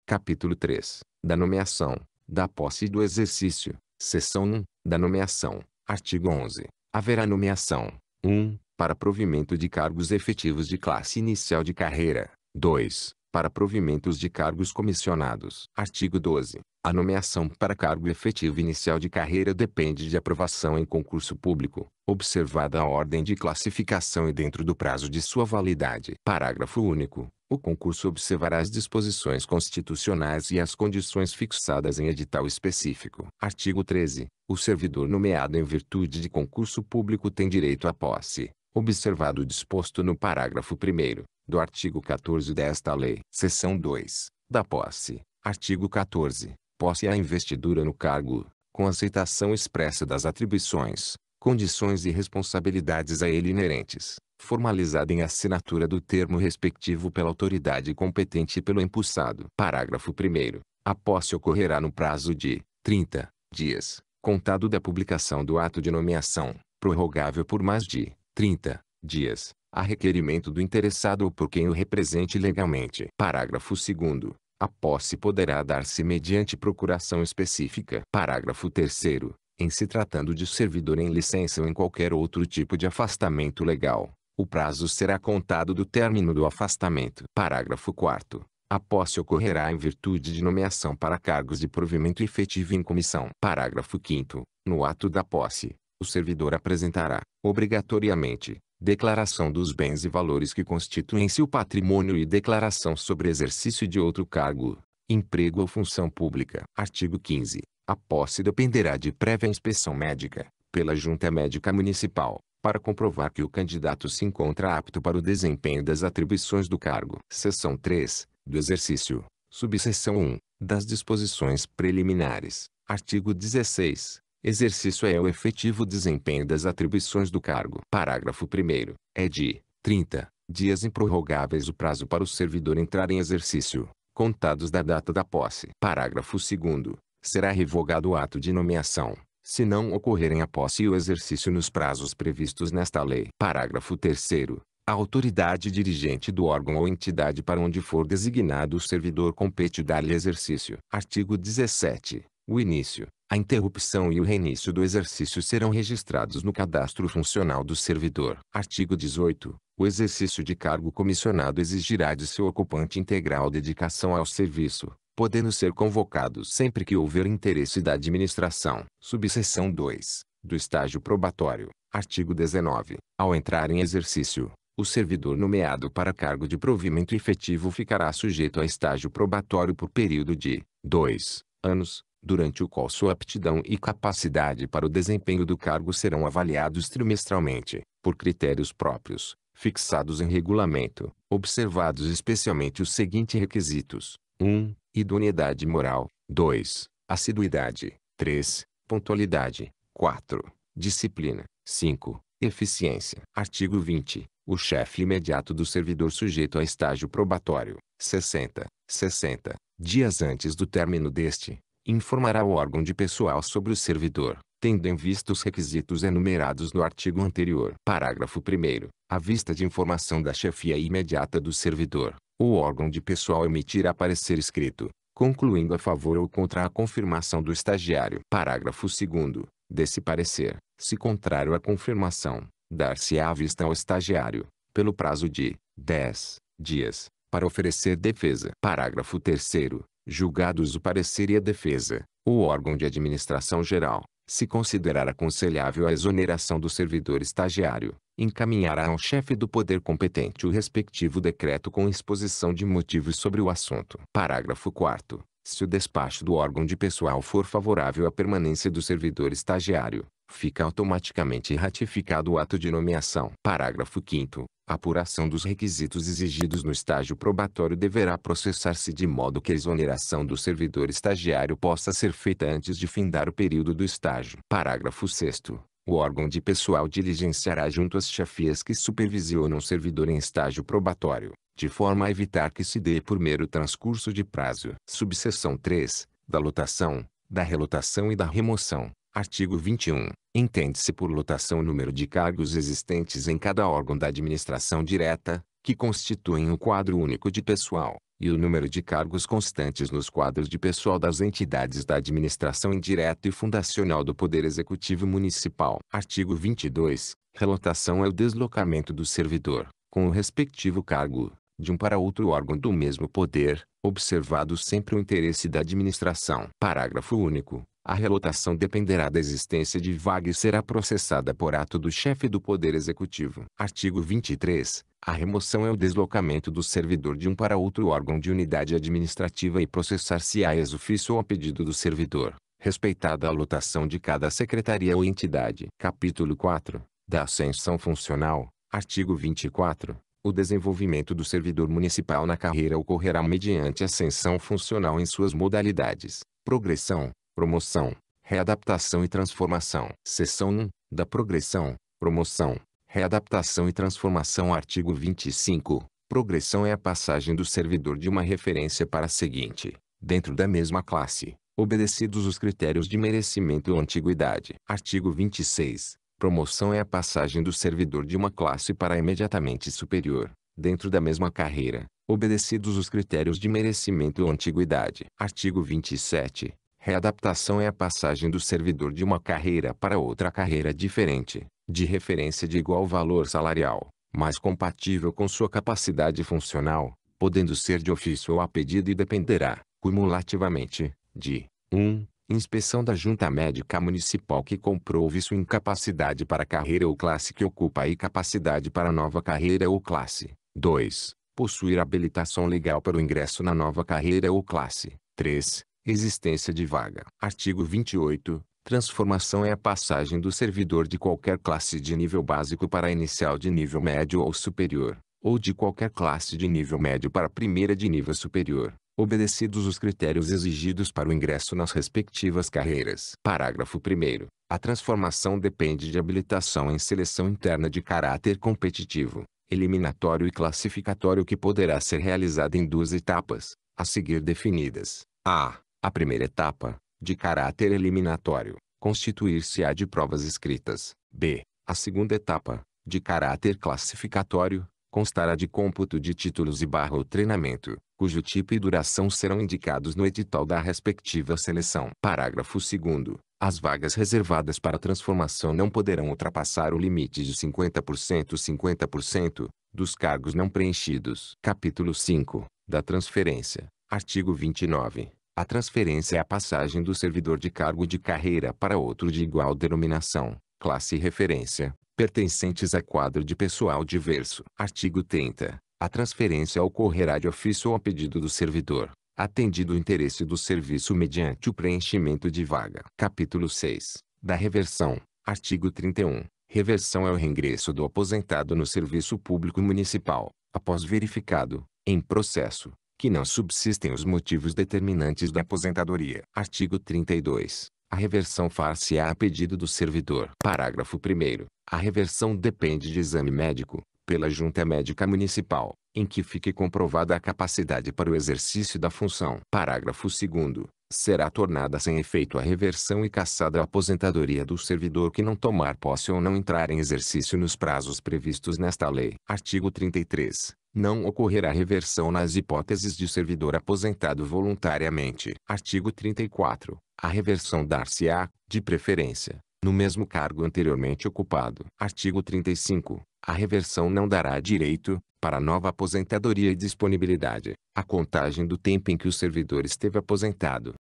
Capítulo 3. Da nomeação, da posse e do exercício. Seção 1. Da nomeação. Artigo 11. Haverá nomeação: 1. Para provimento de cargos efetivos de classe inicial de carreira. 2. Para provimentos de cargos comissionados. Artigo 12. A nomeação para cargo efetivo inicial de carreira depende de aprovação em concurso público, observada a ordem de classificação e dentro do prazo de sua validade. Parágrafo único. O concurso observará as disposições constitucionais e as condições fixadas em edital específico. Artigo 13. O servidor nomeado em virtude de concurso público tem direito à posse, observado o disposto no parágrafo 1º do artigo 14 desta lei. Seção 2. Da posse. Artigo 14. Posse é a investidura no cargo, com aceitação expressa das atribuições, condições e responsabilidades a ele inerentes, formalizada em assinatura do termo respectivo pela autoridade competente e pelo empossado. Parágrafo 1º. A posse ocorrerá no prazo de 30 dias, contado da publicação do ato de nomeação, prorrogável por mais de 30 dias, a requerimento do interessado ou por quem o represente legalmente. Parágrafo 2º. A posse poderá dar-se mediante procuração específica. Parágrafo 3º. Em se tratando de servidor em licença ou em qualquer outro tipo de afastamento legal, o prazo será contado do término do afastamento. Parágrafo 4º. A posse ocorrerá em virtude de nomeação para cargos de provimento efetivo em comissão. Parágrafo 5º. No ato da posse, o servidor apresentará, obrigatoriamente, declaração dos bens e valores que constituem seu patrimônio e declaração sobre exercício de outro cargo, emprego ou função pública. Artigo 15. A posse dependerá de prévia inspeção médica, pela Junta Médica Municipal, para comprovar que o candidato se encontra apto para o desempenho das atribuições do cargo. Seção 3. Do exercício. Subseção 1. Das disposições preliminares. Artigo 16. Exercício é o efetivo desempenho das atribuições do cargo. Parágrafo 1º. É de 30 dias improrrogáveis o prazo para o servidor entrar em exercício, contados da data da posse. Parágrafo 2º. Será revogado o ato de nomeação, se não ocorrerem a posse e o exercício nos prazos previstos nesta lei. Parágrafo 3º. A autoridade dirigente do órgão ou entidade para onde for designado o servidor compete dar-lhe exercício. Artigo 17. O início, a interrupção e o reinício do exercício serão registrados no cadastro funcional do servidor. Artigo 18. O exercício de cargo comissionado exigirá de seu ocupante integral dedicação ao serviço, podendo ser convocado sempre que houver interesse da administração. Subseção 2. Do estágio probatório. Artigo 19. Ao entrar em exercício, o servidor nomeado para cargo de provimento efetivo ficará sujeito a estágio probatório por período de 2 anos, durante o qual sua aptidão e capacidade para o desempenho do cargo serão avaliados trimestralmente, por critérios próprios, fixados em regulamento, observados especialmente os seguintes requisitos: 1. Idoneidade moral. 2. Assiduidade. 3. Pontualidade. 4. Disciplina. 5. Eficiência. Artigo 20. O chefe imediato do servidor sujeito a estágio probatório, 60 dias antes do término deste, informará o órgão de pessoal sobre o servidor, tendo em vista os requisitos enumerados no artigo anterior. Parágrafo 1º. À vista de informação da chefia imediata do servidor, o órgão de pessoal emitirá parecer escrito, concluindo a favor ou contra a confirmação do estagiário. Parágrafo 2º. Desse parecer, se contrário à confirmação, dar-se-á vista ao estagiário, pelo prazo de 10 dias, para oferecer defesa. Parágrafo 3º. Julgados o parecer e a defesa, o órgão de administração geral, se considerar aconselhável a exoneração do servidor estagiário, encaminhará ao chefe do poder competente o respectivo decreto com exposição de motivos sobre o assunto. Parágrafo 4º. Se o despacho do órgão de pessoal for favorável à permanência do servidor estagiário, fica automaticamente ratificado o ato de nomeação. Parágrafo 5º. A apuração dos requisitos exigidos no estágio probatório deverá processar-se de modo que a exoneração do servidor estagiário possa ser feita antes de findar o período do estágio. Parágrafo 6º. O órgão de pessoal diligenciará junto às chefias que supervisionam o servidor em estágio probatório, de forma a evitar que se dê por mero transcurso de prazo. Subseção 3. Da lotação, da relotação e da remoção. Artigo 21. Entende-se por lotação o número de cargos existentes em cada órgão da administração direta, que constituem um quadro único de pessoal, e o número de cargos constantes nos quadros de pessoal das entidades da administração indireta e fundacional do Poder Executivo Municipal. Artigo 22. Relotação é o deslocamento do servidor, com o respectivo cargo, de um para outro órgão do mesmo poder, observado sempre o interesse da administração. Parágrafo único. A relotação dependerá da existência de vaga e será processada por ato do chefe do Poder Executivo. Artigo 23. A remoção é o deslocamento do servidor de um para outro órgão de unidade administrativa e processar-se-á ex ofício ou a pedido do servidor, respeitada a lotação de cada secretaria ou entidade. Capítulo 4. Da ascensão funcional. Artigo 24. O desenvolvimento do servidor municipal na carreira ocorrerá mediante ascensão funcional em suas modalidades: progressão, promoção, readaptação e transformação. Seção 1. Da progressão, promoção, readaptação e transformação. Artigo 25. Progressão é a passagem do servidor de uma referência para a seguinte, dentro da mesma classe, obedecidos os critérios de merecimento ou antiguidade. Artigo 26. Promoção é a passagem do servidor de uma classe para a imediatamente superior, dentro da mesma carreira, obedecidos os critérios de merecimento ou antiguidade. Artigo 27. Readaptação é a passagem do servidor de uma carreira para outra carreira diferente, de referência de igual valor salarial, mas compatível com sua capacidade funcional, podendo ser de ofício ou a pedido e dependerá, cumulativamente, de 1. Inspeção da Junta Médica Municipal que comprove sua incapacidade para a carreira ou classe que ocupa e capacidade para nova carreira ou classe. 2. Possuir habilitação legal para o ingresso na nova carreira ou classe. 3. Existência de vaga. Artigo 28. Transformação é a passagem do servidor de qualquer classe de nível básico para a inicial de nível médio ou superior, ou de qualquer classe de nível médio para a primeira de nível superior, obedecidos os critérios exigidos para o ingresso nas respectivas carreiras. Parágrafo 1º. A transformação depende de habilitação em seleção interna de caráter competitivo, eliminatório e classificatório que poderá ser realizada em duas etapas, a seguir definidas. A primeira etapa, de caráter eliminatório, constituir-se-á de provas escritas. B. A segunda etapa, de caráter classificatório, constará de cômputo de títulos e o treinamento, cujo tipo e duração serão indicados no edital da respectiva seleção. Parágrafo 2º. As vagas reservadas para transformação não poderão ultrapassar o limite de 50% dos cargos não preenchidos. Capítulo 5. Da transferência. Artigo 29. A transferência é a passagem do servidor de cargo de carreira para outro de igual denominação, classe e referência, pertencentes a quadro de pessoal diverso. Artigo 30. A transferência ocorrerá de ofício ou a pedido do servidor, atendido o interesse do serviço mediante o preenchimento de vaga. Capítulo 6. Da reversão. Artigo 31. Reversão é o reingresso do aposentado no serviço público municipal, após verificado, em processo, que não subsistem os motivos determinantes da aposentadoria. Artigo 32. A reversão far-se-á a pedido do servidor. Parágrafo 1º. A reversão depende de exame médico, pela Junta Médica Municipal, em que fique comprovada a capacidade para o exercício da função. Parágrafo 2º. Será tornada sem efeito a reversão e cassada a aposentadoria do servidor que não tomar posse ou não entrar em exercício nos prazos previstos nesta lei. Artigo 33. Não ocorrerá reversão nas hipóteses de servidor aposentado voluntariamente. Artigo 34. A reversão dar-se-á, de preferência, no mesmo cargo anteriormente ocupado. Artigo 35. A reversão não dará direito, para nova aposentadoria e disponibilidade, a contagem do tempo em que o servidor esteve aposentado.